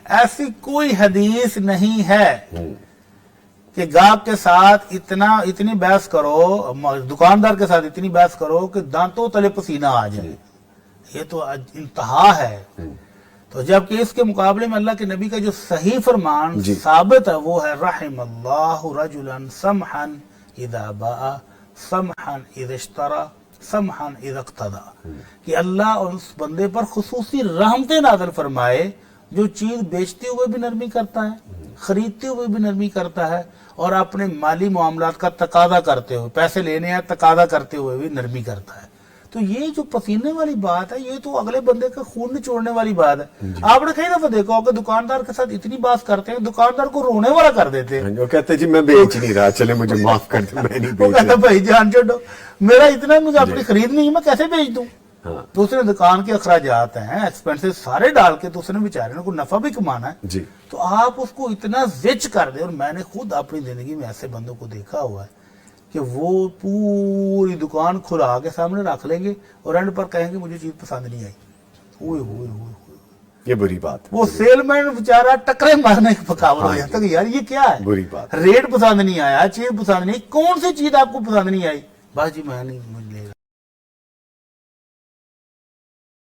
ایسی کوئی حدیث نہیں ہے کہ گاہک کے ساتھ اتنی بحث کرو، دکاندار کے ساتھ اتنی بحث کرو کہ دانتوں تلے پسینہ آ جائے. یہ تو انتہا ہے. تو جبکہ اس کے مقابلے میں اللہ کے نبی کا جو صحیح فرمان ثابت ہے وہ ہے رحم اللہ رجلا سمحا اذا باع سمحا اذا اشترى سمحا اذا اقتدى، کہ اللہ اور اس بندے پر خصوصی رحمتیں نازل فرمائے جو چیز بیچتے ہوئے بھی نرمی کرتا ہے، خریدتے ہوئے بھی نرمی کرتا ہے، اور اپنے مالی معاملات کا تقاضا کرتے ہوئے، پیسے لینے یا تقاضا کرتے ہوئے بھی نرمی کرتا ہے. تو یہ جو پسینے والی بات ہے یہ تو اگلے بندے کا خون نچوڑنے والی بات ہے. آپ نے کئی دفعہ دیکھا ہوگا دکاندار کے ساتھ اتنی بات کرتے ہیں دکاندار کو رونے والا کر دیتے ہیں. وہ کہتے ہیں جی میں بیچ نہیں رہا، چلے مجھے معاف کر دیں، میں نہیں وہ بیچ کہتا رہا. بھائی جان چھوڑو، میرا اتنا مجھے اپنی خرید نہیں ہے، میں کیسے بیچ دوں. دوسرے دکان کے اخراجات ہیں، ایکسپینسز سارے ڈال کے تو اس نے بیچارے کو نفع بھی کمانا ہے. جی تو آپ اس کو اتنا زچ کر دیں. اور میں نے خود اپنی زندگی میں ایسے بندوں کو دیکھا ہوا ہے کہ وہ پوری دکان کھلا کے سامنے رکھ لیں گے اور اینڈ پر کہیں گے مجھے چیز پسند نہیں آئی. ہوئے ہوئے ہوئے یہ بری بات. وہ سیل مین بیچارہ ٹکرے مارنے کا مقابلہ ہو جاتا کہ یار یہ کیا ہے، بری بات. ریٹ پسند نہیں آیا، چیز پسند نہیں، کون سی چیز آپ کو پسند نہیں آئی؟ بس جی میں نہیں، مجھے